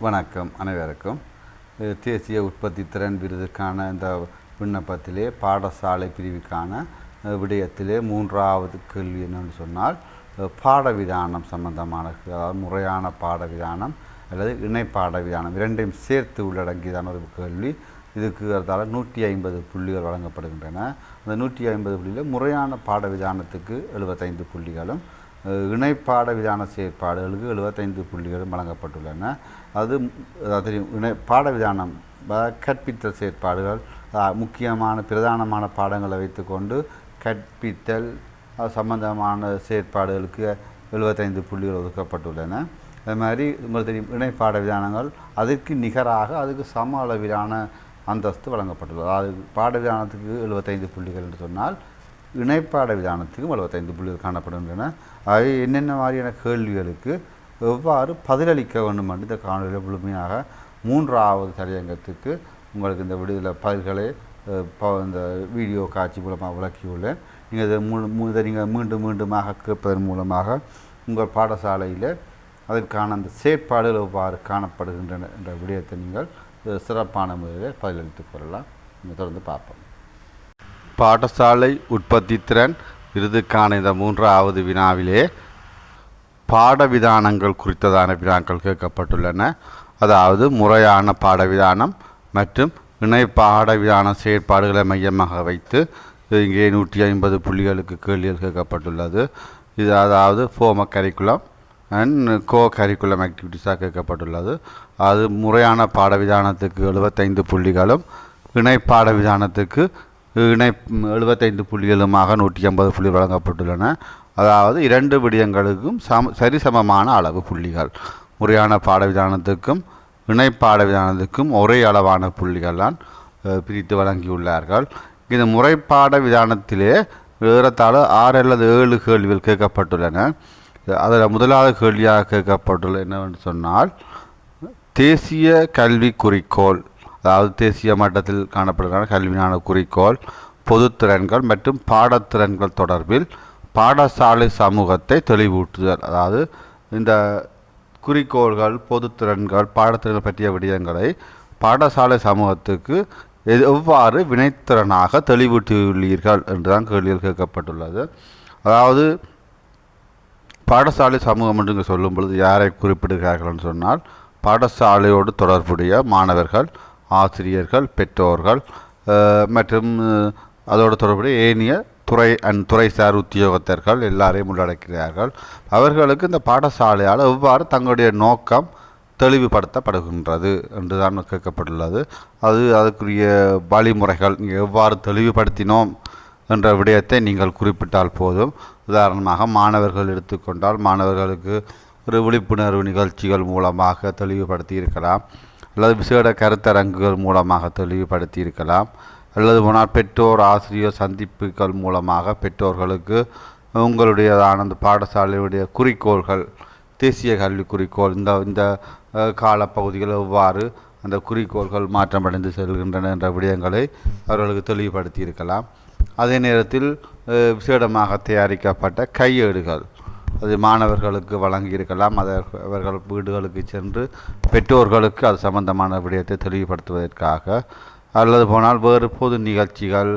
வணக்கம் அனைவருக்கும். தேசிய உற்பத்தி திறன் விருதுக்கான இந்த விண்ணப்பத்திலே பாடசாலை பிரிவுக்கான விடயத்திலே 3வது கேள்வி என்னென்னு சொன்னால், பாடவிதானம் சம்பந்தமான, அதாவது முறையான பாடவிதானம் அல்லது இணை பாடவிதானம் இரண்டையும் சேர்த்து உள்ளடங்கியதான ஒரு கேள்வி. இதுக்கு அதால் 150 புள்ளிகள் வழங்கப்படுகின்றன. அந்த 150 புள்ளியில் முறையான பாடவிதானத்துக்கு 75 புள்ளிகளும், இணை பாடவிதான செயற்பாடுகளுக்கு 75 புள்ளிகளும் வழங்கப்பட்டுள்ளன. அது தெரியும். பாடவிதானம் கற்பித்தல் செயற்பாடுகள், முக்கியமான பிரதானமான பாடங்களை வைத்துக்கொண்டு கற்பித்தல் சம்பந்தமான செயற்பாடுகளுக்கு 75 புள்ளிகள் ஒதுக்கப்பட்டுள்ளன. அது மாதிரி தெரியும், இணை பாடவிதானங்கள் அதற்கு நிகராக அதுக்கு சம அளவிலான அந்தஸ்து வழங்கப்பட்டுள்ளது. அதாவது பாடவிதானத்துக்கு 75 புள்ளிகள் என்று சொன்னால் இணைப்பாட விதானத்துக்கும் 75 புள்ளிகள் காணப்படுகின்றன. அவை என்னென்ன மாதிரியான கேள்விகளுக்கு எவ்வாறு பதிலளிக்க வேண்டும் என்று இந்த காணொலியில் முழுமையாக 3வது தலையங்கத்துக்கு உங்களுக்கு இந்த விடுதலை பதில்களை இந்த வீடியோ காட்சி மூலமாக விளக்கியுள்ளேன். நீங்கள் இதை நீங்கள் மீண்டுமாக கேட்பதன் மூலமாக உங்கள் பாடசாலையில் அதற்கான அந்த செயற்பாடுகள் எவ்வாறு காணப்படுகின்றன என்ற விடயத்தை நீங்கள் சிறப்பான முறையில் பதிலளித்துக் கொள்ளலாம். நீங்கள் தொடர்ந்து பார்ப்போம். பாடசாலை உற்பத்தி திறன் விருதுக்கான இந்த 3வது வினாவிலே பாடவிதானங்கள் குறித்ததான வினாக்கள் கேட்கப்பட்டுள்ளன. அதாவது முறையான பாடவிதானம் மற்றும் இணை பாடவிதான செயற்பாடுகளை மையமாக வைத்து இங்கே 150 புள்ளிகளுக்கு கேள்விகள் கேட்கப்பட்டுள்ளது. இது அதாவது ஃபோம கரிக்குலம் அண்ட் கோ கரிக்குலம் ஆக்டிவிட்டிஸாக கேட்கப்பட்டுள்ளது. அது முறையான பாடவிதானத்துக்கு 75 புள்ளிகளும், இணை பாடவிதானத்துக்கு 75 புள்ளிகளுமாக 150 புள்ளி வழங்கப்பட்டுள்ளன. அதாவது 2 விடயங்களுக்கும் சரிசமமான அளவு புள்ளிகள். முறையான பாடவிதானத்துக்கும் இணை பாடவிதானத்துக்கும் ஒரே அளவான புள்ளிகள் தான் பிரித்து வழங்கியுள்ளார்கள். இந்த முறைப்பாட விதானத்திலே ஏறத்தாழ 6 அல்லது 7 கேள்விகள் கேட்கப்பட்டுள்ளன. அதில் முதலாவது கேள்வியாக கேட்கப்பட்டுள்ள என்னவென்று சொன்னால், தேசிய கல்வி குறிக்கோள், அதாவது தேசிய மட்டத்தில் காணப்படுகிற கல்வியான குறிக்கோள், பொதுத்திறன்கள் மற்றும் பாடத்திறன்கள் தொடர்பில் பாடசாலை சமூகத்தை தெளிவூட்டுதல். அதாவது இந்த குறிக்கோள்கள், பொதுத்திறன்கள், பாடத்திறன்கள் பற்றிய விடயங்களை பாடசாலை சமூகத்துக்கு எவ்வாறு வினைத்திறனாக தெளிவூட்டியுள்ளீர்கள் என்றுதான் கேள்விகள் கேட்கப்பட்டுள்ளது. அதாவது பாடசாலை சமூகம் என்று சொல்லும் பொழுது யாரை குறிப்பிடுகிறார்கள் என்று சொன்னால், பாடசாலையோடு தொடர்புடைய மாணவர்கள், ஆசிரியர்கள், பெற்றோர்கள் மற்றும் அதோடு தொடர்புடைய ஏனைய துறைசார் உத்தியோகத்தர்கள் எல்லாரையும் உள்ளடக்கிறார்கள். அவர்களுக்கு இந்த பாடசாலையால் எவ்வாறு தங்களுடைய நோக்கம் தெளிவுபடுத்தப்படுகின்றது என்றுதான் கேட்கப்பட்டுள்ளது. அதுக்குரிய வழிமுறைகள் எவ்வாறு தெளிவுபடுத்தினோம் என்ற விடயத்தை நீங்கள் குறிப்பிட்டால் போதும். உதாரணமாக மாணவர்கள் எடுத்துக்கொண்டால், மாணவர்களுக்கு ஒரு விழிப்புணர்வு நிகழ்ச்சிகள் மூலமாக தெளிவுபடுத்தி இருக்கலாம், அல்லது விசேட கருத்தரங்குகள் மூலமாக தெளிவுபடுத்தி இருக்கலாம், அல்லது போனால் பெற்றோர் ஆசிரியர் சந்திப்புகள் மூலமாக பெற்றோர்களுக்கு உங்களுடையதான அந்த பாடசாலையுடைய குறிக்கோள்கள், தேசிய கல்வி குறிக்கோள், இந்த காலப்பகுதிகள் எவ்வாறு அந்த குறிக்கோள்கள் மாற்றமடைந்து செல்கின்றன என்ற விடயங்களை அவர்களுக்கு தெளிவுபடுத்தி இருக்கலாம். அதே நேரத்தில் விசேடமாக தயாரிக்கப்பட்ட கையேடுகள் அது மாணவர்களுக்கு வழங்கியிருக்கலாம். அவர்கள் வீடுகளுக்கு சென்று பெற்றோர்களுக்கு அது சம்பந்தமான விடயத்தை தெளிவுபடுத்துவதற்காக, அல்லது போனால் வேறு பொது நிகழ்ச்சிகள்,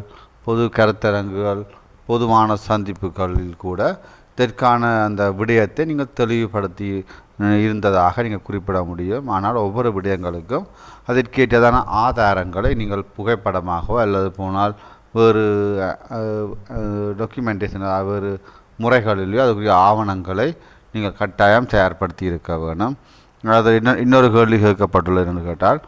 பொது கருத்தரங்குகள், பொதுவான சந்திப்புகளில் கூட இதற்கான அந்த விடயத்தை நீங்கள் தெளிவுபடுத்தி இருந்ததாக நீங்கள் குறிப்பிட முடியும். ஆனால் ஒவ்வொரு விடயங்களுக்கும் அதற்கேற்றதான ஆதாரங்களை நீங்கள் புகைப்படமாகவோ அல்லது போனால் வேறு டாக்குமெண்டேஷன், வேறு முறைகளிலேயோ அதுக்குரிய ஆவணங்களை நீங்கள் கட்டாயம் தயார்படுத்தி இருக்க வேணும். அது இன்னொரு கேள்வி கேட்கப்பட்டுள்ளது என்று கேட்டால்,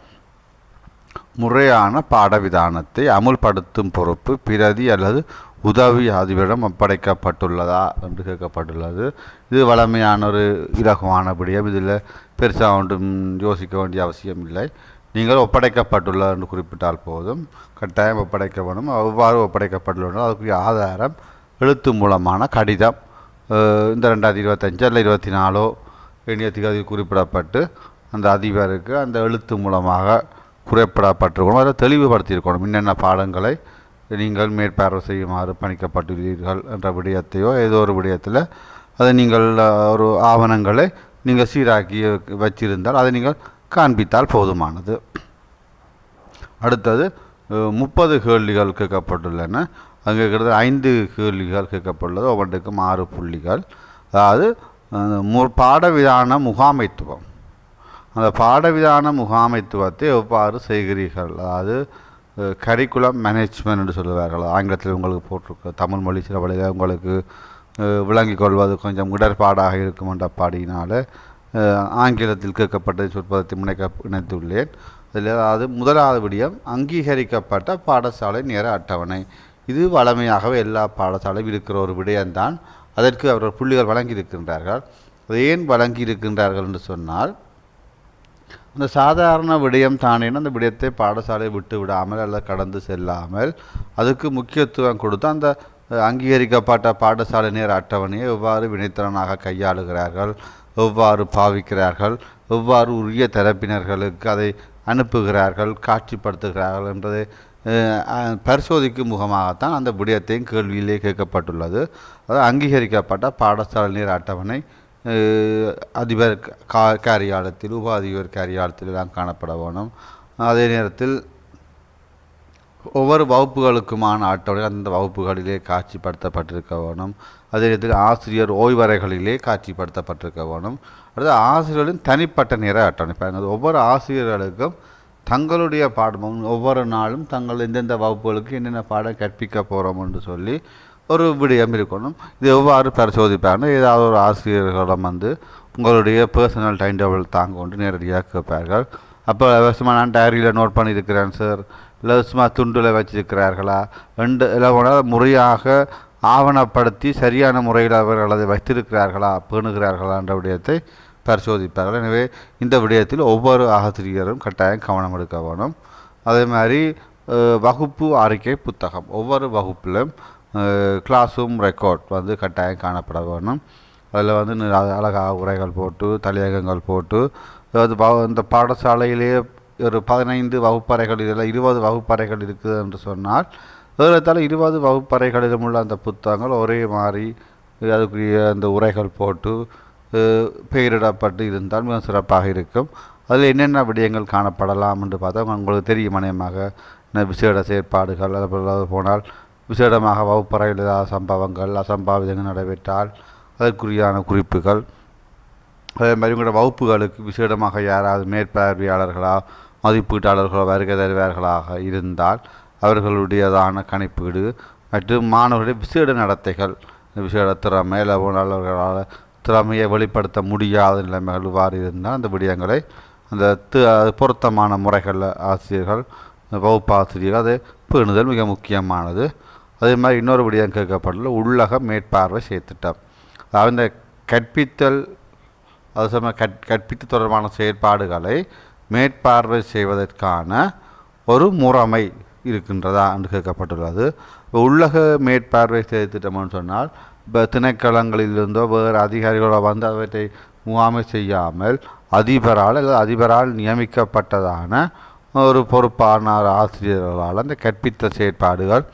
முறையான பாடவிதானத்தை அமுல்படுத்தும் பொறுப்பு பிரதி அல்லது உதவி அதிபரிடம் ஒப்படைக்கப்பட்டுள்ளதா என்று கேட்கப்பட்டுள்ளது. இது வழமையான ஒரு இலகுவான விடயம். இதில் பெருசாக ஒன்றும் யோசிக்க வேண்டிய அவசியம் இல்லை. நீங்கள் ஒப்படைக்கப்பட்டுள்ளது என்று குறிப்பிட்டால் போதும். கட்டாயம் ஒப்படைக்க வேணும். எவ்வாறு ஒப்படைக்கப்பட்டுள்ளதோ அதுக்குரிய ஆதாரம் எழுத்து மூலமான கடிதம் இந்த 2025 அல்ல 24 எண்ணிய திகதியில் குறிப்பிடப்பட்டு அந்த அதிபருக்கு அந்த எழுத்து மூலமாக குறிப்பிடப்பட்டிருக்கணும். அதை தெளிவுபடுத்தியிருக்கணும். என்னென்ன பாடங்களை நீங்கள் மேற்பார்வை செய்யுமாறு பணிக்கப்பட்டுள்ளீர்கள் என்ற விடயத்தையோ ஏதோ ஒரு விடயத்தில் அதை நீங்கள் ஒரு ஆவணங்களை நீங்கள் சீராக்கி வச்சிருந்தால் அதை நீங்கள் காண்பித்தால் போதுமானது. அடுத்தது 30 கேள்விகள் கேட்கப்பட்டுள்ளன. அங்கே கிட்டத்தட்ட 5 கேள்விகள் கேட்கப்பட்டுள்ளது. ஒவ்வொன்றுக்கும் 6 புள்ளிகள். அதாவது பாடவிதான முகாமைத்துவம், அந்த பாடவிதான முகாமைத்துவத்தை எவ்வாறு செய்கிறீர்கள், அதாவது கரிக்குலம் மேனேஜ்மெண்ட் என்று சொல்லுவார்கள். ஆங்கிலத்தில் உங்களுக்கு போட்டிருக்க தமிழ் மொழி சில வழியில் உங்களுக்கு விளங்கிக் கொள்வது கொஞ்சம் இடர்பாடாக இருக்கும் என்ற பாடியினால் ஆங்கிலத்தில் கேட்கப்பட்ட சொற்பதத்தை இணைத்துள்ளேன். அதில் அதாவது முதலாவது விடயம் அங்கீகரிக்கப்பட்ட பாடசாலை நேர அட்டவணை. இது வழமையாகவே எல்லா பாடசாலையும் இருக்கிற ஒரு விடயம்தான். அதற்கு அவர்கள் புள்ளிகள் வழங்கியிருக்கின்றார்கள். அது ஏன் வழங்கியிருக்கின்றார்கள் என்று சொன்னால், அந்த சாதாரண விடயம் தானேன்னு அந்த விடயத்தை பாடசாலை விட்டு விடாமல் அல்லது கடந்து செல்லாமல் அதுக்கு முக்கியத்துவம் கொடுத்து அந்த அங்கீகரிக்கப்பட்ட பாடசாலை நேர அட்டவணையை எவ்வாறு வினைத்திறனாக கையாளுகிறார்கள், எவ்வாறு பாவிக்கிறார்கள், எவ்வாறு உரிய தரப்பினர்களுக்கு அதை அனுப்புகிறார்கள், காட்சிப்படுத்துகிறார்கள் என்பதை பரிசோதிக்கும் முகமாகத்தான் அந்த விடயத்தையும் கேள்வியிலே கேட்கப்பட்டுள்ளது. அதாவது அங்கீகரிக்கப்பட்ட பாடசாலை நேர அட்டவணை அதிபர் காரியாலயத்தில், உப அதிபர் காரியாலயத்தில் எல்லாம் காணப்பட வேணும். அதே நேரத்தில் ஒவ்வொரு வகுப்புகளுக்குமான அட்டவணை அந்த வகுப்புகளிலே காட்சிப்படுத்தப்பட்டிருக்க வேணும். அதே நேரத்தில் ஆசிரியர் ஓய்வறைகளிலே காட்சிப்படுத்தப்பட்டிருக்க வேணும். அடுத்து ஆசிரியர்களின் தனிப்பட்ட நேர அட்டவணை. ஒவ்வொரு ஆசிரியர்களுக்கும் தங்களுடைய பாடம் ஒவ்வொரு நாளும் தங்கள் எந்தெந்த வகுப்புகளுக்கு என்னென்ன பாடம் கற்பிக்க போகிறோம் என்று சொல்லி ஒரு விடயம் இருக்கணும். இது எவ்வாறு பரிசோதிப்பார்னு ஏதாவது ஒரு ஆசிரியர்களிடம் உங்களுடைய பர்சனல் டைம் டேபிள் தாங்க கொண்டு நேரடியாக கேட்பார்கள். அப்போ சும்மா நான் டைரியில் நோட் பண்ணியிருக்கிறேன் சார், இல்லை சும்மா துண்டில் வச்சிருக்கிறார்களா, இல்லை முறையாக ஆவணப்படுத்தி சரியான முறையில் அவர்கள் அதை வைத்திருக்கிறார்களா, பேணுகிறார்களா என்ற விடயத்தை பரிசோதிப்பார்கள். எனவே இந்த விடயத்தில் ஒவ்வொரு ஆசிரியரும் கட்டாயம் கவனம் எடுக்க வேணும். அதே மாதிரி வகுப்பு அறிக்கை புத்தகம், ஒவ்வொரு வகுப்பிலும் கிளாஸ் ரூம் ரெக்கார்ட் கட்டாயம் காணப்பட வேணும். அதில் அழகாக உரைகள் போட்டு தலையகங்கள் போட்டு, இந்த பாடசாலையிலேயே ஒரு 15 வகுப்பறைகள் இதில் 20 வகுப்பறைகள் இருக்குது என்று சொன்னால் ஏறத்தாழ 20 வகுப்பறைகளிலும் உள்ள அந்த புத்தகங்கள் ஒரே மாதிரி அதுக்குரிய அந்த உரைகள் போட்டு பெயரிடப்பட்டு இருந்தால் மிக சிறப்பாக இருக்கும். அதில் என்னென்ன விடயங்கள் காணப்படலாம் என்று பார்த்தா உங்களுக்கு தெரியும். அநேகமாக விசேட செயற்பாடுகள் அது போனால் விசேடமாக வகுப்பறையில் ஏதாவது சம்பவங்கள் அசம்பாவிதங்கள் நடைபெற்றால் அதற்குரியான குறிப்புகள். அதே மாதிரி உங்களோட வகுப்புகளுக்கு விசேடமாக யாராவது மேற்பார்வையாளர்களா மதிப்பீட்டாளர்களோ வருகை தருவார்களாக இருந்தால் அவர்களுடையதான கணிப்பீடு மற்றும் மாணவர்களுடைய விசேட நடத்தைகள், விசேட திறமை அவர்களால் திறமையை வெளிப்படுத்த முடியாத நிலைமைகள் இவ்வாறு இருந்தால் அந்த விடயங்களை அந்த பொருத்தமான முறைகளில் ஆசிரியர்கள் வகுப்பாசிரியர்கள் அதை பேணுதல் மிக முக்கியமானது. அதே மாதிரி இன்னொரு விடயம் கேட்கப்பட்டுள்ள உள்ளக மேற்பார்வை செயற்திட்டம். அதாவது இந்த கற்பித்தல் அது கற்பித்தல் தொடர்பான செயற்பாடுகளை மேற்பார்வை செய்வதற்கான ஒரு முறைமை இருக்கின்றதா என்று கேட்கப்பட்டுள்ளது. உள்ளக மேற்பார்வை செயற்திட்டம்னு சொன்னால் இப்போ திணைக்களங்களிலிருந்தோ வேறு அதிகாரிகளோ அவற்றை முகாமை செய்யாமல் அதிபரால் நியமிக்கப்பட்டதான ஒரு பொறுப்பான ஆசிரியர்களால் அந்த கற்பித்தல் செயற்பாடுகள்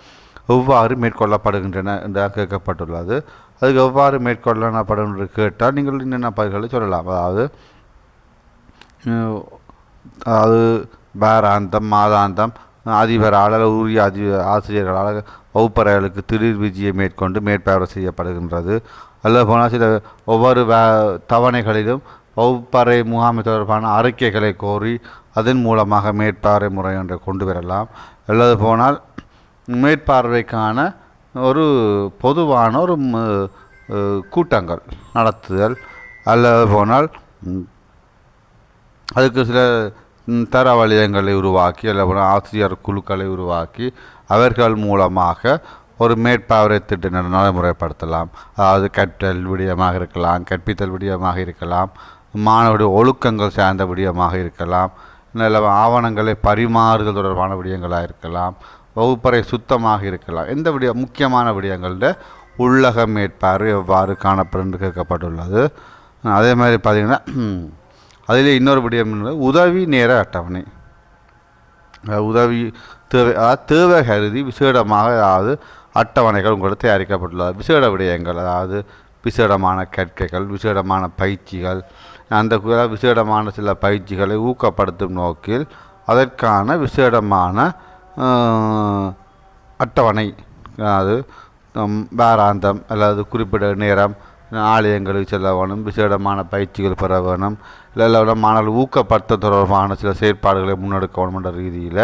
எவ்வாறு மேற்கொள்ளப்படுகின்றன என்று கேட்கப்பட்டுள்ளது. அதுக்கு எவ்வாறு மேற்கொள்ளப்படும் என்று கேட்டால் நீங்கள் என்னென்ன பதில்களை சொல்லலாம். அதாவது வாராந்தம் மாதாந்தம் அதிபரால் உரிய ஆசிரியர்களால் வகுப்பறைகளுக்கு திடீர் விஜயை மேற்கொண்டு மேற்பார்வை செய்யப்படுகின்றது. அல்லது போனால் சில ஒவ்வொரு தவணைகளிலும் வகுப்பறை முகாமை தொடர்பான அறிக்கைகளை கோரி அதன் மூலமாக மேற்பார்வை முறை ஒன்றை கொண்டு வரலாம். அல்லது போனால் மேற்பார்வைக்கான ஒரு பொதுவான ஒரு கூட்டங்கள் நடத்துதல். அல்லது போனால் அதுக்கு சில தர வலயங்களை உருவாக்கி அல்லது ஆசிரியர் குழுக்களை உருவாக்கி அவர்கள் மூலமாக ஒரு மேற்பார்வை திட்ட நடைமுறைப்படுத்தலாம். அதாவது கற்றல் விடயமாக இருக்கலாம், கற்பித்தல் விடயமாக இருக்கலாம், மாணவருடைய ஒழுக்கங்கள் சார்ந்த விடயமாக இருக்கலாம், நல்ல ஆவணங்களை பரிமாறுதல் தொடர்பான விடயங்களாக இருக்கலாம், வகுப்பறை சுத்தமாக இருக்கலாம். எந்த முக்கியமான விடயங்களில் உள்ளக மேற்பார்வை எவ்வாறு காணப்படும் என்று கேட்கப்பட்டுள்ளது. அதே மாதிரி பார்த்திங்கன்னா அதில் இன்னொரு விடயம் உதவி நேர அட்டவணை. உதவி தேவை கருதி விசேடமாக அதாவது அட்டவணைகள் உங்களுக்கு தயாரிக்கப்பட்டுள்ளது. விசேட விடயங்கள், அதாவது விசேடமான கற்கைகள், விசேடமான பயிற்சிகள், அந்த விசேடமான சில பயிற்சிகளை ஊக்கப்படுத்தும் நோக்கில் அதற்கான விசேடமான அட்டவணை, அது வாராந்தம் அல்லது குறிப்பிட்ட நேரம் ஆலயங்களுக்கு செல்ல வேணும், விசேடமான பயிற்சிகள் பெற வேணும், இல்லை மாணவர்கள் ஊக்கப்படுத்த தொடர்பான சில செயற்பாடுகளை முன்னெடுக்க வேணும் என்ற ரீதியில்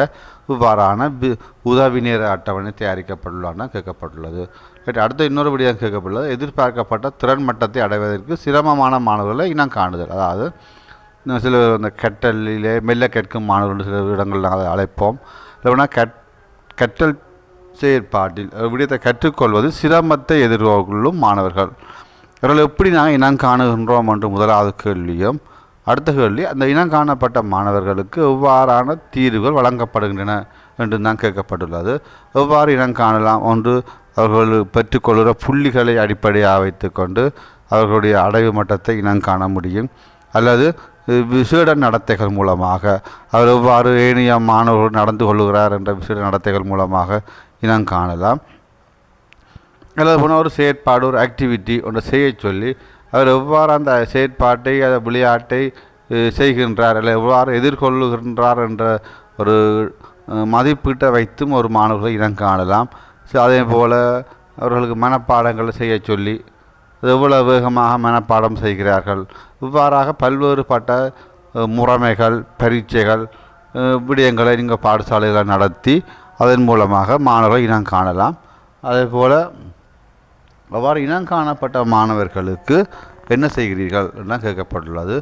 இவ்வாறான உதவி நேர அட்டவணை தயாரிக்கப்பட்டுள்ளன கேட்கப்பட்டுள்ளது. அடுத்த இன்னொரு விடயம் கேட்கப்பட்டுள்ளது, எதிர்பார்க்கப்பட்ட திறன் மட்டத்தை அடைவதற்கு சிரமமான மாணவர்களை இனம் காணுதல். அதாவது சில இந்த கற்றலிலே மெல்ல கேட்கும் மாணவர்கள் சில இடங்களில் அதை அழைப்போம். இல்லைன்னா கற்றல் செயற்பாட்டில் விடயத்தை கற்றுக்கொள்வது சிரமத்தை எதிர்கொள்ளும் மாணவர்கள் இவர்கள் எப்படி நாங்கள் இனம் காணுகின்றோம் என்று முதலாவது கேள்வியும், அடுத்த கேள்வி அந்த இனம் காணப்பட்ட மாணவர்களுக்கு எவ்வாறான தீர்வுகள் வழங்கப்படுகின்றன என்று தான் கேட்கப்பட்டுள்ளது. எவ்வாறு இனம் காணலாம்? ஒன்று, அவர்கள் பெற்றுக்கொள்கிற புள்ளிகளை அடிப்படையாக வைத்துக்கொண்டு அவர்களுடைய அடைவு மட்டத்தை இனம் காண முடியும். அல்லது விசேட நடத்தைகள் மூலமாக அவர் எவ்வாறு ஏனைய மாணவர்கள் நடந்து கொள்கிறார் என்ற விசேட நடத்தைகள் மூலமாக இனம் காணலாம். அல்லது போன ஒரு செயற்பாடு, ஒரு ஆக்டிவிட்டி ஒன்றை செய்ய சொல்லி அவர் எவ்வாறு அந்த செயற்பாட்டை, அந்த விளையாட்டை செய்கின்றார், அல்லது எவ்வாறு எதிர்கொள்ளுகின்றார் என்ற ஒரு மதிப்பீட்டை வைத்தும் ஒரு மாணவர்களை இனம் காணலாம். அதே போல் அவர்களுக்கு மனப்பாடங்களை செய்ய சொல்லி எவ்வளவு வேகமாக மனப்பாடம் செய்கிறார்கள், இவ்வாறாக பல்வேறுபட்ட முறைமைகள், பரீட்சைகள், விடயங்களை நீங்கள் பாடசாலைகளை நடத்தி அதன் மூலமாக மாணவர்கள் இனம் காணலாம். அதே போல் அவ்வாறு இனம் காணப்பட்ட மாணவர்களுக்கு என்ன செய்கிறீர்கள் என கேட்கப்பட்டுள்ளது.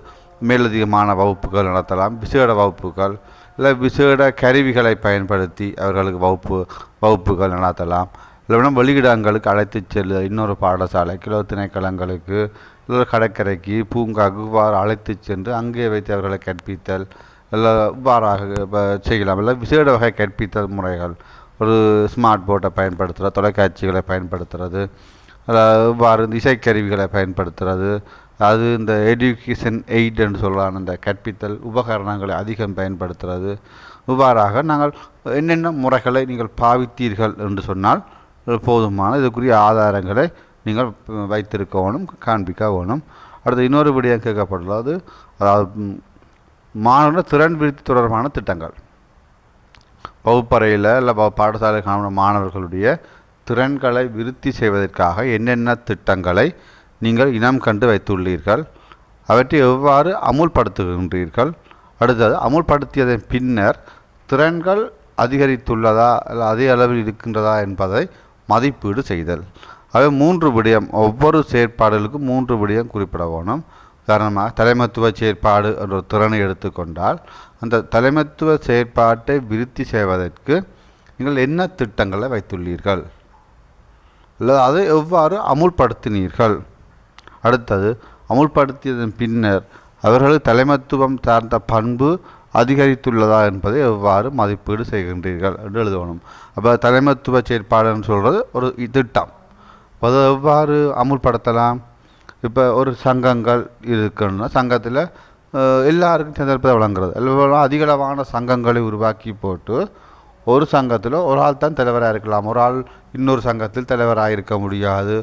மேலதிகமான வகுப்புகள் நடத்தலாம், விசேட வகுப்புகள், இல்லை விசேட கருவிகளை பயன்படுத்தி அவர்களுக்கு வகுப்புகள் நடத்தலாம். இல்லைன்னா வெளியிடங்களுக்கு அழைத்து செல்ல இன்னொரு பாடசாலைக்கு, இல்லை திணைக்களங்களுக்கு, இல்லை கடற்கரைக்கு, பூங்காக்கு இவ்வாறு அழைத்து சென்று அங்கே வைத்து அவர்களை கற்பித்தல் எல்லாம் இவ்வாறாக செய்யலாம். இல்லை விசேட வகை கற்பித்தல் முறைகள், ஒரு ஸ்மார்ட் போர்டை பயன்படுத்துகிறது, தொலைக்காட்சிகளை பயன்படுத்துகிறது, இவ்வாறு இசைக்கருவிகளை பயன்படுத்துகிறது, அது இந்த எஜுகேஷன் எய்ட் என்று சொல்லலாம், அந்த கற்பித்தல் உபகரணங்களை அதிகம் பயன்படுத்துகிறது. இவ்வாறாக நாங்கள் என்னென்ன முறைகளை நீங்கள் பாவித்தீர்கள் என்று சொன்னால் போதுமான இதுக்குரிய ஆதாரங்களை நீங்கள் வைத்திருக்க வேணும், காண்பிக்க வேணும். அடுத்து இன்னொரு விடயம் கேட்கப்பட்டுள்ளது, அதாவது மாணவர்கள் திறன் விருத்தி தொடர்பான திட்டங்கள். வகுப்பறையில் இல்லை பாடசாலை காண மாணவர்களுடைய திறன்களை விருத்தி செய்வதற்காக என்னென்ன திட்டங்களை நீங்கள் இனம் கண்டு வைத்துள்ளீர்கள், அவற்றை எவ்வாறு அமுல்படுத்துகின்றீர்கள், அடுத்தது அமுல்படுத்தியதன் பின்னர் திறன்கள் அதிகரித்துள்ளதா இல்லை அதே அளவில் இருக்கின்றதா என்பதை மதிப்பீடு செய்தல். அவை 3 விடயம், ஒவ்வொரு செயற்பாடுகளுக்கும் 3 விடயம் குறிப்பிட வேணும். உதாரணமாக தலைமைத்துவ செயற்பாடு என்ற ஒரு திறனை எடுத்துக்கொண்டால் அந்த தலைமைத்துவ செயற்பாட்டை விருத்தி செய்வதற்கு நீங்கள் என்ன திட்டங்களை வைத்துள்ளீர்கள், இல்லை அதை எவ்வாறு அமுல்படுத்தினீர்கள், அடுத்தது அமுல்படுத்தியதன் பின்னர் அவர்கள் தலைமைத்துவம் சார்ந்த பண்பு அதிகரித்துள்ளதா என்பதை எவ்வாறு மதிப்பீடு செய்கின்றீர்கள் என்று எழுதணும். அப்போ தலைமைத்துவ செயற்பாடுன்னு சொல்கிறது ஒரு திட்டம், அதை எவ்வாறு அமுல்படுத்தலாம்? இப்போ ஒரு சங்கங்கள் இருக்குன்னா சங்கத்தில் எல்லாருக்கும் சந்தர்ப்பத்தை வழங்குறது, எல்லாம் அதிகளவான சங்கங்களை உருவாக்கி போட்டு ஒரு சங்கத்தில் ஒரு ஆள் தான் தலைவராக இருக்கலாம், ஒரு ஆள் இன்னொரு சங்கத்தில் தலைவராக இருக்க முடியாது.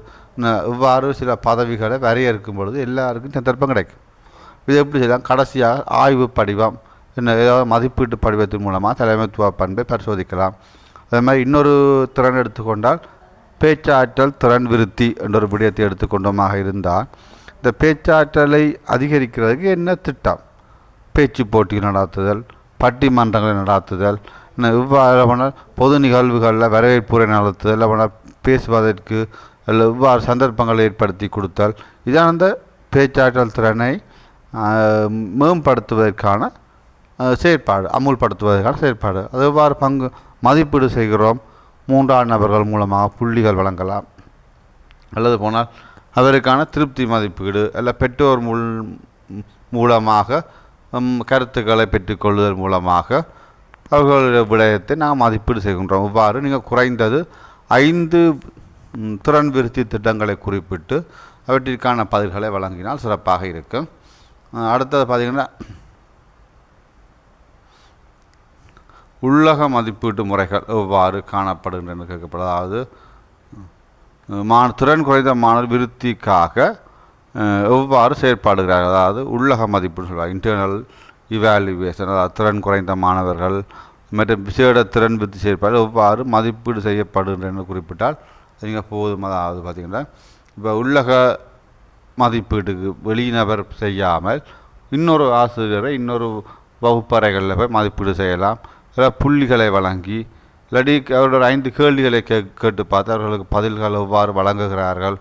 இவ்வாறு சில பதவிகளை வரையறுக்கும் பொழுது எல்லாருக்கும் சந்தர்ப்பம் கிடைக்கும். இது எப்படி செய்யலாம்? கடைசியாக ஆய்வு படிவம், என்ன ஏதாவது மதிப்பீட்டு படிவத்தின் மூலமாக தலைமைத்துவ பண்பை பரிசோதிக்கலாம். அதே மாதிரி இன்னொரு திறன் எடுத்துக்கொண்டால் பேச்சாற்றல் திறன் விருத்தி என்ற ஒரு விடயத்தை எடுத்துக்கொண்டோமாக இருந்தால் இந்த பேச்சாற்றலை அதிகரிக்கிறதுக்கு என்ன திட்டம்? பேச்சு போட்டி நடத்துதல், பட்டிமன்றங்களை நடத்துதல், இவ்வாறு பொது நிகழ்வுகளில் வரவேற்புரை நடத்துதல், இல்லை பேசுவதற்கு அல்ல இவ்வாறு சந்தர்ப்பங்களை ஏற்படுத்தி கொடுத்தல், இதான் அந்த பேச்சாற்றல் திறனை மேம்படுத்துவதற்கான செயற்பாடு, அமுல்படுத்துவதற்கான செயற்பாடு. அது எவ்வாறு மதிப்பீடு செய்கிறோம்? 3ஆம் நபர்கள் மூலமாக புள்ளிகள் வழங்கலாம், அல்லது போனால் அவருக்கான திருப்தி மதிப்பீடு, அல்ல பெற்றோர் மூலமாக கருத்துக்களை பெற்றுக்கொள்வதன் மூலமாக அவர்களுடைய விடயத்தை நாம் மதிப்பீடு செய்கின்றோம். இவ்வாறு நீங்கள் குறைந்தது 5 திறன் விருத்தி திட்டங்களை குறிப்பிட்டு அவற்றிற்கான பதில்களை வழங்கினால் சிறப்பாக இருக்கும். அடுத்தது பார்த்திங்கன்னா உள்ளக மதிப்பீட்டு முறைகள் எவ்வாறு காணப்படுகின்றன கேட்கப்படும். அதாவது திறன் குறைந்த மாணவர் விருத்திக்காக எவ்வாறு செயற்பாடுகிறார்கள், அதாவது உள்ளக மதிப்புன்னு சொல்லுவாங்க, இன்டர்னல் இவாலுவேஷன், அதாவது திறன் குறைந்த மாணவர்கள் மற்றும் விசேட திறன் விருத்தி செயற்பாடு எவ்வாறு மதிப்பீடு செய்யப்படுகின்றன குறிப்பிட்டால் நீங்கள் போதும். அதாவது பார்த்திங்கன்னா இப்போ உள்ளக மதிப்பீட்டுக்கு வெளிநபர் செய்யாமல் இன்னொரு ஆசிரியரை இன்னொரு வகுப்பறைகளில் போய் மதிப்பீடு செய்யலாம். இல்லை புள்ளிகளை வழங்கி இல்லாட்டி அவரோட 5 கேள்விகளை கேட்டு பார்த்து அவர்களுக்கு பதில்கள் எவ்வாறு வழங்குகிறார்கள்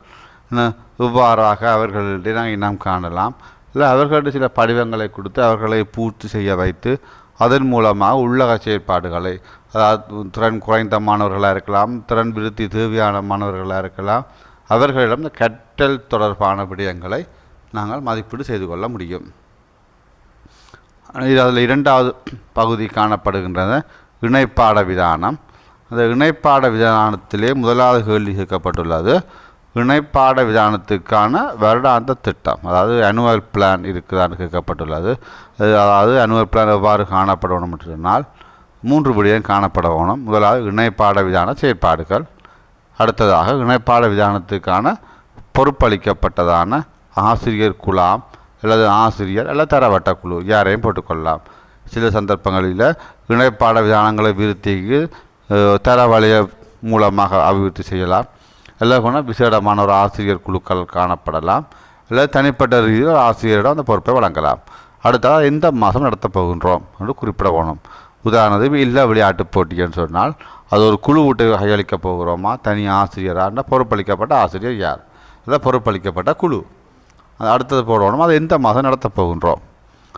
இவ்வாறாக அவர்களிடையே நாங்கள் இனம் காணலாம். இல்லை அவர்களிடம் சில படிவங்களை கொடுத்து அவர்களை பூர்த்தி செய்ய வைத்து அதன் மூலமாக உள்ளக செயற்பாடுகளை, அதாவது திறன் குறைந்த மாணவர்களாக இருக்கலாம், திறன் விருத்தி தேவையான மாணவர்களாக இருக்கலாம், அவர்களிடம் இந்த கற்றல் தொடர்பான விடயங்களை நாங்கள் மதிப்பீடு செய்து கொள்ள முடியும். இது அதில் 2வது பகுதி காணப்படுகின்றது, இணைப்பாட விதானம். அந்த இணைப்பாட விதானத்திலே 1வது கேள்வி கேட்கப்பட்டுள்ளது, இணைப்பாட விதானத்துக்கான வருடாந்த திட்டம், அதாவது ஆனுவல் பிளான் இருக்குதான்னு கேட்கப்பட்டுள்ளது. அதாவது ஆனுவல் பிளான் எவ்வாறு காணப்படணும் என்று சொன்னால் 3 விடயம் காணப்பட வேணும். 1வது இணைப்பாட விதான செயற்பாடுகள், அடுத்ததாக இணைப்பாட விதானத்துக்கான பொறுப்பளிக்கப்பட்டதான ஆசிரியர் குழாம் அல்லது ஆசிரியர் அல்லது தரவட்ட குழு யாரையும் போட்டுக்கொள்ளலாம். சில சந்தர்ப்பங்களில் இணைப்பாட விதானங்களை விருத்திக்கு தரவழிய மூலமாக அபிவிருத்தி செய்யலாம். எல்லாம் போனால் விசேடமான ஒரு ஆசிரியர் குழுக்கள் காணப்படலாம். இல்லை தனிப்பட்ட ரீதியில் ஆசிரியரிடம் அந்த பொறுப்பை வழங்கலாம். அடுத்ததாக எந்த மாதம் நடத்தப் போகின்றோம் என்று குறிப்பிட வேணும். உதாரணத்துக்கு இல்லை விளையாட்டு போட்டின்னு சொன்னால் அது ஒரு குழு விட்டு கையளிக்கப் போகிறோமா, தனி ஆசிரியராக, பொறுப்பளிக்கப்பட்ட ஆசிரியர் யார், இல்லை பொறுப்பளிக்கப்பட்ட குழு. அடுத்தது போடணும், அது எந்த மாதம் நடத்தப் போகின்றோம்.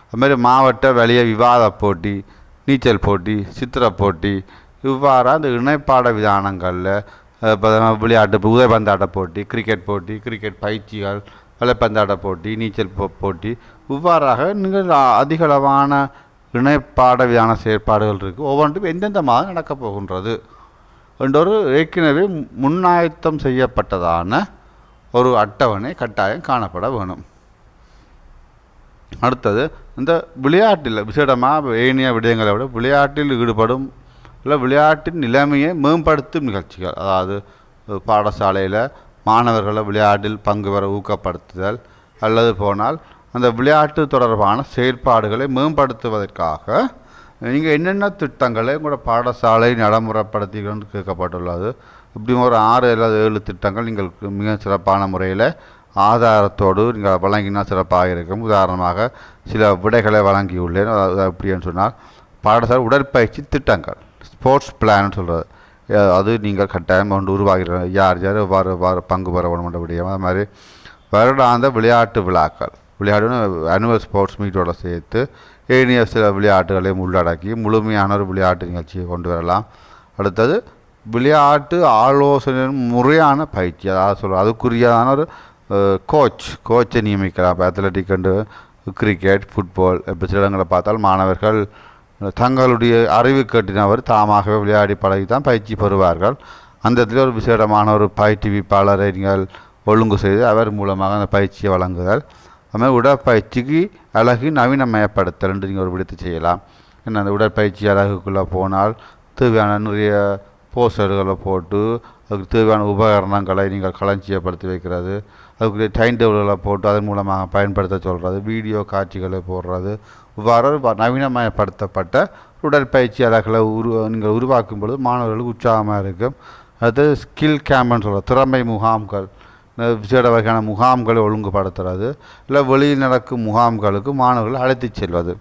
அதுமாதிரி மாவட்ட வெளிய விவாத போட்டி, நீச்சல் போட்டி, சித்திர போட்டி, இவ்வாறாக அந்த இணைப்பாட விதானங்களில் இப்போ விளையாட்டு உதைப்பந்தாட்ட போட்டி, கிரிக்கெட் போட்டி, கிரிக்கெட் பயிற்சிகள், வலைப்பந்தாட்ட போட்டி, நீச்சல் போட்டி, இவ்வாறாக நீங்கள் அதிகளவான இணைப்பாட விதான செயற்பாடுகள் இருக்குது. ஒவ்வொன்றும் எந்தெந்த மாதம் நடக்கப் போகின்றது என்றொரு ஏற்கனவே முன்னாயத்தம் செய்யப்பட்டதான ஒரு அட்டவணை கட்டாயம் காணப்பட வேணும். அடுத்தது இந்த விளையாட்டில் விசேடமாக ஏனைய விடயங்களை விட விளையாட்டில் ஈடுபடும் இல்லை விளையாட்டின் நிலைமையை மேம்படுத்தும் நிகழ்ச்சிகள், அதாவது பாடசாலையில் மாணவர்களை விளையாட்டில் பங்கு பெற ஊக்கப்படுத்துதல் அல்லது போனால் அந்த விளையாட்டு தொடர்பான செயற்பாடுகளை மேம்படுத்துவதற்காக நீங்கள் என்னென்ன திட்டங்களை உங்களோட பாடசாலை நடைமுறைப்படுத்திக்கணும்னு கேட்கப்பட்டுள்ளது. இப்படி ஒரு 6 அல்லது 7 திட்டங்கள் நீங்கள் மிக சிறப்பான முறையில் ஆதாரத்தோடு நீங்கள் வழங்கினால் சிறப்பாக இருக்கும். உதாரணமாக சில விடைகளை வழங்கியுள்ளேன். எப்படின்னு சொன்னால் பாடசாலை உடற்பயிற்சி திட்டங்கள், ஸ்போர்ட்ஸ் பிளான்னு சொல்கிறது, அது நீங்கள் கட்டாயம் கொண்டு உருவாகிற யார் யார் எவ்வாறு பங்கு பெற வேணும் என்ற விடயம். அது மாதிரி வருடாந்த விளையாட்டு விழாக்கள், விளையாட்டு ஆனுவல் ஸ்போர்ட்ஸ் மீட்டோட சேர்த்து ஏனைய சில விளையாட்டுகளையும் உள்ளடக்கி முழுமையான ஒரு விளையாட்டு நிகழ்ச்சியை கொண்டு வரலாம். அடுத்தது விளையாட்டு ஆலோசனை முறையான பயிற்சி, அதாவது அதுக்குரியதான ஒரு கோச்சை நியமிக்கலாம். இப்போ அத்லட்டிக் அண்டு கிரிக்கெட், ஃபுட்பால், இப்போ சில இடங்களை பார்த்தால் மாணவர்கள் தங்களுடைய அறிவு கட்டினவர் தாமாகவே விளையாடி பழகி தான் பயிற்சி பெறுவார்கள். அந்த இடத்துல ஒரு விசேடமான ஒரு பயிற்றுவிப்பாளரை நீங்கள் ஒழுங்கு செய்து அவர் மூலமாக அந்த பயிற்சியை வழங்குதல். அதுமாதிரி உடற்பயிற்சிக்கு அழகு நவீனமயப்படுத்தல் என்று நீங்கள் ஒரு விடத்தை செய்யலாம். என்ன அந்த உடற்பயிற்சி அழகுக்குள்ளே போனால் தேவையான நிறைய போஸ்டர்களை போட்டு அதுக்கு தேவையான உபகரணங்களை நீங்கள் களஞ்சியப்படுத்தி வைக்கிறது, அதுக்குரிய டைம் டேபிள்களை போட்டு அதன் மூலமாக பயன்படுத்த சொல்கிறது, வீடியோ காட்சிகளை போடுறது, இவ்வாறு நவீனமயப்படுத்தப்பட்ட உடற்பயிற்சி அழகுகளை நீங்கள் உருவாக்கும் பொழுது மாணவர்களுக்கு உற்சாகமாக இருக்கும். அது ஸ்கில் கேம்ப்னு சொல்கிறது, திறமை முகாம்கள், விசேட வகையான முகாம்களை ஒழுங்குபடுத்துறது, இல்லை வெளியில் நடக்கும் முகாம்களுக்கு மாணவர்கள் அழைத்து செல்வது,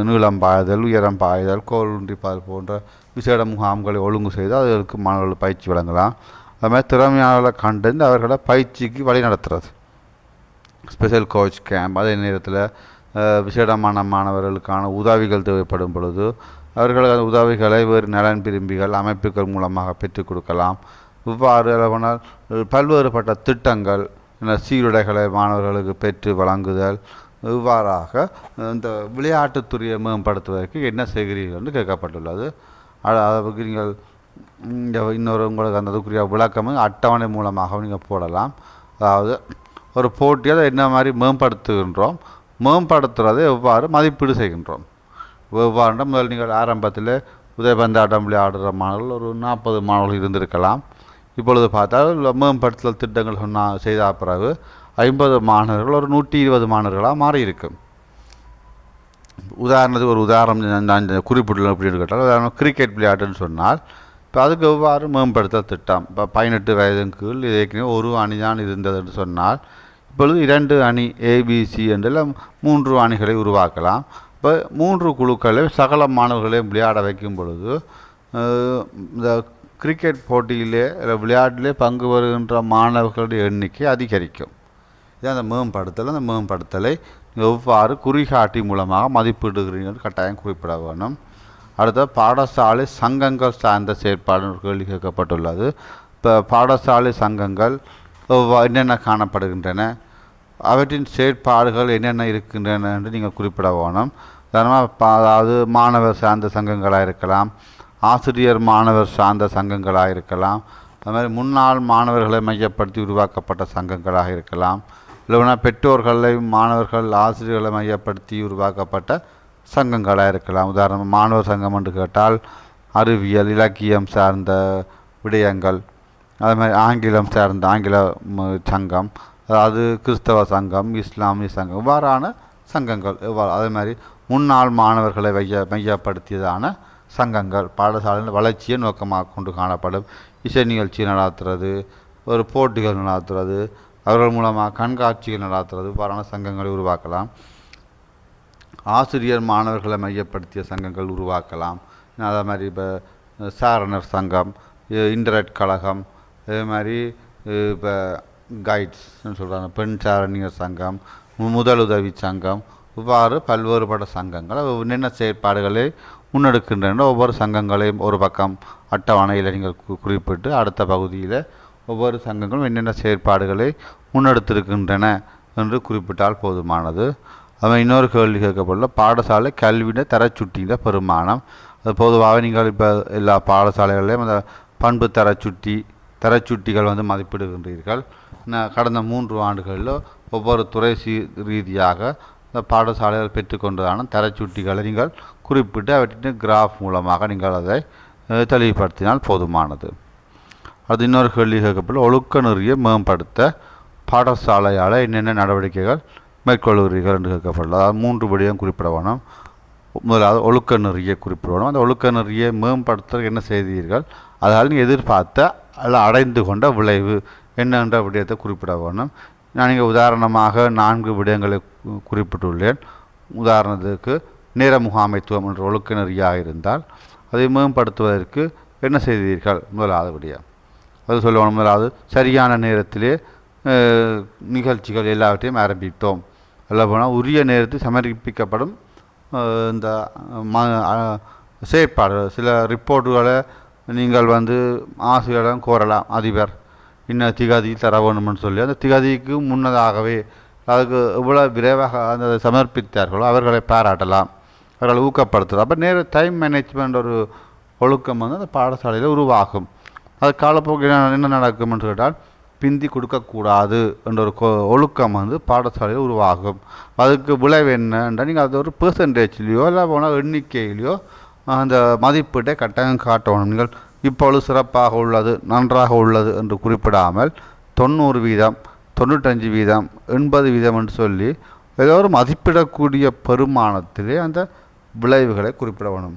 நீளம் பாய்தல், உயரம் பாய்தல், கோல் ஊன்றிப்பால் போன்ற விசேட முகாம்களை ஒழுங்கு செய்து அதற்கு மாணவர்கள் பயிற்சி வழங்கலாம். அதுமாதிரி திறமையாளர்களை கண்டறிந்து அவர்களை பயிற்சிக்கு வழி நடத்துறது, ஸ்பெஷல் கோச் கேம்ப். அதே நேரத்தில் விசேடமான மாணவர்களுக்கான உதவிகள் தேவைப்படும் பொழுது அவர்கள் அந்த உதவிகளை வேறு நலன் விரும்பிகள் அமைப்புகள் மூலமாக பெற்றுக் கொடுக்கலாம். இவ்வாறு பல்வேறுபட்ட திட்டங்கள், சீருடைகளை மாணவர்களுக்கு பெற்று வழங்குதல், இவ்வாறாக இந்த விளையாட்டுத்துறையை மேம்படுத்துவதற்கு என்ன செய்கிறீர்கள் என்று கேட்கப்பட்டுள்ளது. அதற்கு நீங்கள் இன்னொரு உங்களுக்கு அந்த அதுக்குரிய விளக்கமும் அட்டவணை மூலமாக நீங்கள் போடலாம். அதாவது ஒரு போட்டியை அதை என்ன மாதிரி மேம்படுத்துகின்றோம், மேம்படுத்துகிறதை எவ்வாறு மதிப்பீடு செய்கின்றோம். எவ்வாறு முதல் நீங்கள் ஆரம்பத்தில் உதயபந்தாட்டம் விளையாடுற மாணவர்கள் ஒரு 40 மாணவர்கள் இருந்திருக்கலாம். இப்பொழுது பார்த்தால் மேம்படுத்தல் திட்டங்கள் செய்த பிறகு 50 மாணவர்கள் ஒரு 120 மாணவர்களாக மாறியிருக்கும். உதாரணத்துக்கு ஒரு உதாரணம் நான் குறிப்பிட்டுள்ள அப்படின்னு கேட்டால், உதாரணம் கிரிக்கெட் விளையாட்டுன்னு சொன்னால், இப்போ அதுக்கு எவ்வாறு மேம்படுத்த திட்டம். இப்போ 18 வயதின் கீழ் ஏற்கனவே ஒரு அணி தான் இருந்தது என்று சொன்னால், இப்பொழுது 2 அணி ஏபிசி என்றெல்லாம் 3 அணிகளை உருவாக்கலாம். இப்போ 3 குழுக்களை சகல மாணவர்களையும் விளையாட வைக்கும் பொழுது இந்த கிரிக்கெட் போட்டியிலே விளையாட்டிலே பங்கு பெறுகின்ற மாணவர்களுடைய எண்ணிக்கை அதிகரிக்கும். இது அந்த மேம்படுத்தலை எவ்வாறு குறிகாட்டி மூலமாக மதிப்பிடுகிறீர்கள் கட்டாயம் குறிப்பிட வேணும். அடுத்த பாடசாலை சங்கங்கள் சார்ந்த செயற்பாடு கேள்வி கேட்கப்பட்டுள்ளது. இப்போ பாடசாலை சங்கங்கள் என்னென்ன காணப்படுகின்றன, அவற்றின் செயற்பாடுகள் என்னென்ன இருக்கின்றன என்று நீங்கள் குறிப்பிட வேணும். உதாரணமாக அதாவது மாணவர் சார்ந்த சங்கங்களாக இருக்கலாம், ஆசிரியர் மாணவர் சார்ந்த சங்கங்களாக இருக்கலாம், அது மாதிரி முன்னாள் மாணவர்களை மையப்படுத்தி உருவாக்கப்பட்ட சங்கங்களாக இருக்கலாம், இல்லைன்னா பெற்றோர்களை மாணவர்கள் ஆசிரியர்களை மையப்படுத்தி உருவாக்கப்பட்ட சங்கங்களாக இருக்கலாம். உதாரணமாக மாணவர் சங்கம் என்று கேட்டால் அறிவியல் இலக்கியம் சார்ந்த விடயங்கள், அது மாதிரி ஆங்கிலம் சார்ந்த ஆங்கில சங்கம், அதாவது கிறிஸ்தவ சங்கம், இஸ்லாமிய சங்கம், இவ்வாறான சங்கங்கள். அதே மாதிரி முன்னாள் மாணவர்களை மையப்படுத்தியதான சங்கங்கள் பாடசாலையில் வளர்ச்சியை நோக்கமாக கொண்டு காணப்படும். இசை நிகழ்ச்சி நடாத்துறது, ஒரு போட்டிகள் நடாத்துறது, அவர்கள் மூலமாக கண்காட்சிகள் நடாத்துறது, இவ்வாறான சங்கங்களை உருவாக்கலாம். ஆசிரியர் மாணவர்களை மையப்படுத்திய சங்கங்கள் உருவாக்கலாம். அதே மாதிரி இப்போ சாரணர் சங்கம், இன்டர்நெட் கழகம், அதே மாதிரி இப்போ கைட்ஸ்ன்னு சொல்கிறாங்க, பெண் சாரணியர் சங்கம், முதலுதவி சங்கம், இவ்வாறு பல்வேறுபட்ட சங்கங்கள் என்னென்ன செயற்பாடுகளை முன்னெடுக்கின்றன. ஒவ்வொரு சங்கங்களையும் ஒரு பக்கம் அட்டவணையில் நீங்கள் குறிப்பிட்டு அடுத்த பகுதியில் ஒவ்வொரு சங்கங்களும் என்னென்ன செயற்பாடுகளை முன்னெடுத்திருக்கின்றன என்று குறிப்பிட்டால் போதுமானது. அது இன்னொரு கேள்வி கேட்கப்படல, பாடசாலை கல்வியின தரச்சுட்டின பெருமானம். அது பொதுவாக நீங்கள் இப்போ எல்லா பாடசாலைகளிலும் அந்த பண்பு தரச்சுட்டிகள் மதிப்பிடுகின்றீர்கள். கடந்த 3 ஆண்டுகளில் ஒவ்வொரு துறை ரீதியாக இந்த பாடசாலைகள் பெற்றுக்கொண்டதான தரச்சுட்டிகளை நீங்கள் குறிப்பிட்டு அவற்றின் கிராஃப் மூலமாக நீங்கள் அதை தெளிவுபடுத்தினால் போதுமானது. அது இன்னொரு கேள்வி கேட்கப்படல, ஒழுக்க நெறியை மேம்படுத்த பாடசாலையால் என்னென்ன நடவடிக்கைகள் மேற்கொள்கிறீர்கள் என்று கேட்கப்படல. அதாவது 3 விடயம் குறிப்பிட வேணும். முதலாவது ஒழுக்க நெறியை குறிப்பிடணும். அந்த ஒழுக்க நெறியை மேம்படுத்த என்ன செய்தீர்கள், அதால் நீங்கள் எதிர்பார்த்த அல்ல அடைந்து கொண்ட விளைவு என்னென்ற விடயத்தை குறிப்பிட வேணும். நான் இங்கே உதாரணமாக 4 விடயங்களை குறிப்பிட்டுள்ளேன். உதாரணத்துக்கு நேர முகாமைத்துவம் என்ற ஒழுக்க நெறியாக இருந்தால் அதை மேம்படுத்துவதற்கு என்ன செய்தீர்கள், முதலாவது விடயம் அது சொல்லுவோம். முதலாவது சரியான நேரத்திலே நிகழ்ச்சிகள் எல்லாவற்றையும் ஆரம்பித்தோம். அல்ல போனால் உரிய நேரத்தில் சமர்ப்பிக்கப்படும் இந்த செயற்பாடு. சில ரிப்போர்ட்டுகளை நீங்கள் ஆசிரியரிடம் கோரலாம், அதிபர் இன்னும் திகதி தர வேணும்னு சொல்லி அந்த திகதிக்கு முன்னதாகவே அதுக்கு இவ்வளோ விரைவாக அந்த சமர்ப்பித்தார்களோ அவர்களை பாராட்டலாம், அவர்களை ஊக்கப்படுத்தலாம். அப்போ டைம் மேனேஜ்மெண்ட் ஒரு ஒழுக்கம் அந்த பாடசாலையில் உருவாகும். அது காலப்போக்கில் என்ன நடக்கும்னு கேட்டால் பிந்தி கொடுக்கக்கூடாது என்ற ஒரு ஒழுக்கம் பாடசாலையில் உருவாகும். அதுக்கு விளைவு என்னென்றால் நீங்கள் அது ஒரு பெர்சன்டேஜ்லேயோ இல்லை போனால் எண்ணிக்கையிலையோ அந்த மதிப்பீட்டை கட்டாயம் காட்டணும். நீங்கள் இப்பொழுது சிறப்பாக உள்ளது, நன்றாக உள்ளது என்று குறிப்பிடாமல் 90%, 95%, 80% என்று சொல்லி ஏதோ ஒரு மதிப்பிடக்கூடிய பெருமானத்திலே அந்த விளைவுகளை குறிப்பிட வேணும்.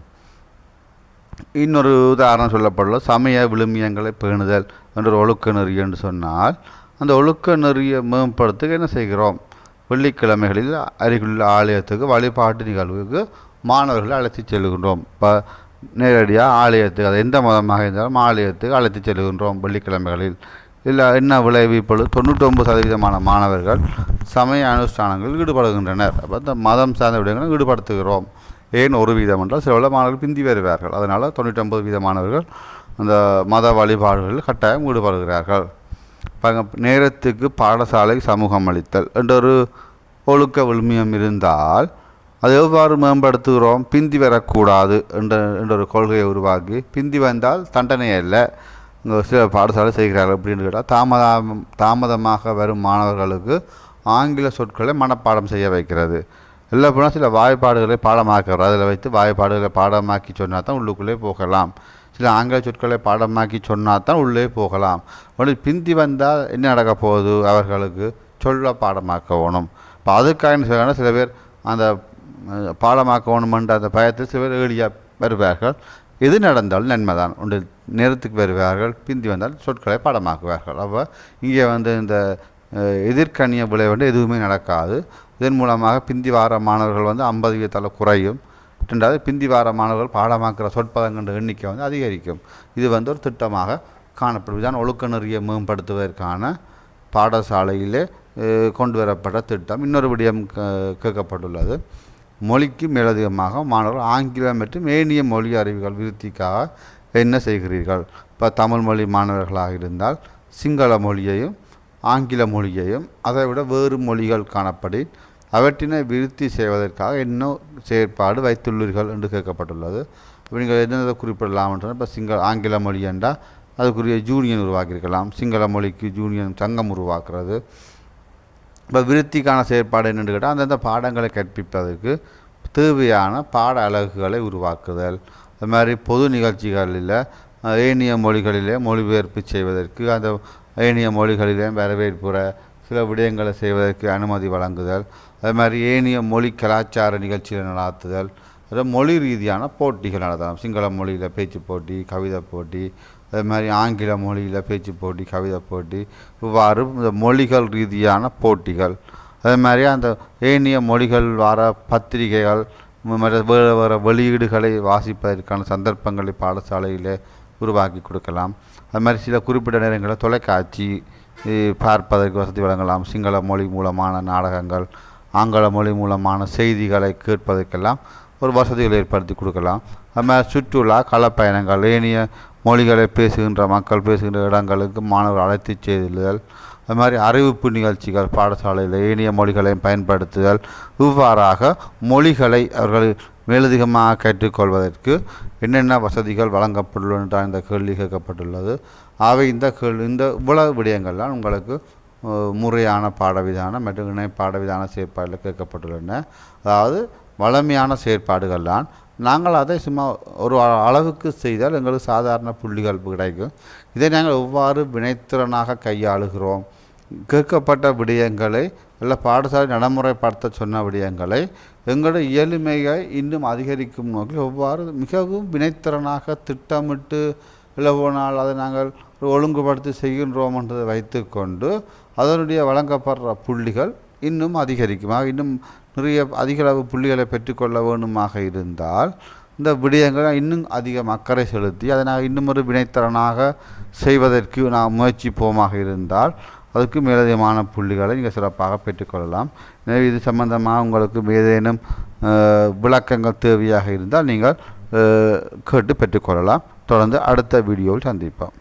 இன்னொரு உதாரணம் சொல்லப்படல, சமய விழுமியங்களை பேணுதல் என்ற ஒரு ஒழுக்க நெறி என்று சொன்னால் அந்த ஒழுக்க நெறியை மேம்படுத்த என்ன செய்கிறோம், வெள்ளிக்கிழமைகளில் அருகிலுள்ள ஆலயத்துக்கு வழிபாட்டு நிகழ்வுக்கு மாணவர்களை அழைத்து செல்கின்றோம். இப்போ நேரடியாக ஆலயத்துக்கு, அது எந்த மதமாக இருந்தாலும் ஆலயத்துக்கு அழைத்து செல்கின்றோம் வெள்ளிக்கிழமைகளில். இல்லை என்ன விளைவு, இப்பொழுது 99% மாணவர்கள் சமய அனுஷ்டானங்களில் ஈடுபடுகின்றனர். அப்போ இந்த மதம் சார்ந்த விடயங்களை ஈடுபடுத்துகிறோம். ஏன் 1% என்றால் சில மாணவர்கள் பிந்தி வருவார்கள். அதனால் 99% மாணவர்கள் அந்த மத வழிபாடுகளில் கட்டாயம் ஈடுபடுகிறார்கள். நேரத்துக்கு பாடசாலை சமூகம் அளித்தல் என்ற ஒரு ஒழுக்க விழுமியம் இருந்தால் அதை எவ்வாறு மேம்படுத்துகிறோம், பிந்தி வரக்கூடாது என்ற ஒரு கொள்கையை உருவாக்கி, பிந்தி வந்தால் தண்டனை இல்லை சில பாடசாலை செய்கிறார்கள் அப்படின்னு கேட்டால் தாமதமாக வரும் மாணவர்களுக்கு ஆங்கில சொற்களை மனப்பாடம் செய்ய வைக்கிறது. இல்லை போனால் சில வாய்ப்பாடுகளை பாடமாக்குறது, அதில் வைத்து வாய்ப்பாடுகளை பாடமாக்கி சொன்னால் தான் உள்ளுக்குள்ளே போகலாம். சில ஆங்கில சொற்களை பாடமாக்கி சொன்னால் தான் உள்ளே போகலாம். பிந்தி வந்தால் என்ன நடக்க போகுது, அவர்களுக்கு சொல்ல பாடமாக்கணும். இப்போ அதுக்காக சொல்ல சில பேர் அந்த பாடமாக்கணுமென்ற அந்த பயத்தில் சில பேர் ஏழியாக வருவார்கள். எது நடந்தாலும் நன்மைதான். ஒன்று நேரத்துக்கு வருவார்கள், பிந்தி வந்தால் சொற்களை பாடமாக்குவார்கள். அப்போ இங்கே இந்த எதிர்கணிய விளைவு எதுவுமே நடக்காது. இதன் மூலமாக பிந்தி வார மாணவர்கள் 50% குறையும். ரெண்டாவது பிந்தி வார மாணவர்கள் பாடமாக்குற சொற்பதங்கள் எண்ணிக்கை அதிகரிக்கும். இது ஒரு திட்டமாக காணப்படும். இதுதான் ஒழுக்க நெறியை மேம்படுத்துவதற்கான பாடசாலையிலே கொண்டு வரப்பட்ட திட்டம். இன்னொரு விடயம் கேட்கப்பட்டுள்ளது. மொழிக்கு மேலதிகமாக மாணவர்கள் ஆங்கிலம் மற்றும் ஏனைய மொழி அறிவுகள் விருத்திக்காக என்ன செய்கிறீர்கள்? இப்போ தமிழ் மொழி மாணவர்களாக இருந்தால் சிங்கள மொழியையும் ஆங்கில மொழியையும் அதை விட வேறு மொழிகள் காணப்படி அவற்றினை விருத்தி செய்வதற்காக என்ன செயற்பாடு வைத்துள்ளீர்கள் என்று கேட்கப்பட்டுள்ளது. நீங்கள் என்னென்ன குறிப்பிடலாம் என்றால், இப்போ ஆங்கில மொழி என்றால் அதுக்குரிய ஜூனியன் உருவாக்கியிருக்கலாம். சிங்கள மொழிக்கு ஜூனியன் சங்கம் உருவாக்குறது. இப்போ விருத்திக்கான செயற்பாடு என்னென்று கேட்டால் அந்தந்த பாடங்களை கற்பிப்பதற்கு தேவையான பாட அலகுகளை உருவாக்குதல். அது மாதிரி பொது நிகழ்ச்சிகளில் ஏனைய மொழிகளிலே மொழிபெயர்ப்பு செய்வதற்கு அந்த ஏனைய மொழிகளிலே வரவேற்புற சில விடயங்களை செய்வதற்கு அனுமதி வழங்குதல். அது மாதிரி ஏனைய மொழி கலாச்சார நிகழ்ச்சிகளை நடாத்துதல். அதாவது மொழி ரீதியான போட்டிகள் நடத்தலாம். சிங்கள மொழியில் பேச்சு போட்டி, கவிதை போட்டி, அது மாதிரி ஆங்கில மொழியில் பேச்சு போட்டி, கவிதை போட்டி, இவ்வாறு இந்த மொழிகள் ரீதியான போட்டிகள். அதே மாதிரி அந்த ஏனைய மொழிகள் வர பத்திரிகைகள் வேறு வேறு வெளியீடுகளை வாசிப்பதற்கான சந்தர்ப்பங்களை பாடசாலையில் உருவாக்கி கொடுக்கலாம். அது மாதிரி சில குறிப்பிட்ட நேரங்களில் தொலைக்காட்சி பார்ப்பதற்கு வசதி வழங்கலாம். சிங்கள மொழி மூலமான நாடகங்கள், ஆங்கில மொழி மூலமான செய்திகளை கேட்பதற்கெல்லாம் ஒரு வசதிகளை ஏற்படுத்தி கொடுக்கலாம். அது மாதிரி சுற்றுலா களப்பயணங்கள், ஏனைய மொழிகளை பேசுகின்ற மக்கள் பேசுகின்ற இடங்களுக்கு மாணவர்கள் அழைத்து செல்லுதல். அது மாதிரி அறிவிப்பு நிகழ்ச்சிகள் பாடசாலையில் ஏனைய மொழிகளையும் பயன்படுத்துதல். இவ்வாறாக மொழிகளை அவர்கள் மேலதிகமாக கற்றுக்கொள்வதற்கு என்னென்ன வசதிகள் வழங்கப்பட்டுள்ளன இந்த கேள்வி கேட்கப்பட்டுள்ளது. ஆகவே இந்த இவ்வளவு விடயங்கள்லாம் உங்களுக்கு முறையான பாடவிதானம் மற்றும் இணை பாடவிதான செயற்பாடில் கேட்கப்பட்டுள்ளன. அதாவது வளமையான செயற்பாடுகள்லாம் நாங்கள் அதை சும்மா ஒரு அளவுக்கு செய்தால் எங்களுக்கு சாதாரண புள்ளிகள் கிடைக்கும். இதை நாங்கள் எவ்வாறு வினைத்திறனாக கையாளுகிறோம், கேட்கப்பட்ட விடயங்களை இல்லை பாடசாலை நடைமுறைப்படுத்த சொன்ன விடயங்களை எங்களுடைய இயலுமையை இன்னும் அதிகரிக்கும் நோக்கில் எவ்வாறு மிகவும் வினைத்திறனாக திட்டமிட்டு இல்லை போனால் அதை நாங்கள் ஒழுங்குபடுத்தி செய்கின்றோம் என்றதை வைத்துக்கொண்டு அதனுடைய வழங்கப்படுற புள்ளிகள் இன்னும் அதிகரிக்கும். இன்னும் நிறைய அதிக அளவு புள்ளிகளை பெற்றுக்கொள்ள வேண்டுமாக இருந்தால் இந்த விடயங்களை இன்னும் அதிகம் அக்கறை செலுத்தி அதை நாங்கள் இன்னும் ஒரு வினைத்திறனாக செய்வதற்கு நாம் முயற்சிப்போமாக இருந்தால் அதுக்கு மேலதிகமான புள்ளிகளை நீங்கள் சிறப்பாக பெற்றுக்கொள்ளலாம். எனவே இது சம்பந்தமாக உங்களுக்கு ஏதேனும் விளக்கங்கள் தேவையாக இருந்தால் நீங்கள் கேட்டு பெற்றுக்கொள்ளலாம். தொடர்ந்து அடுத்த வீடியோவில் சந்திப்போம்.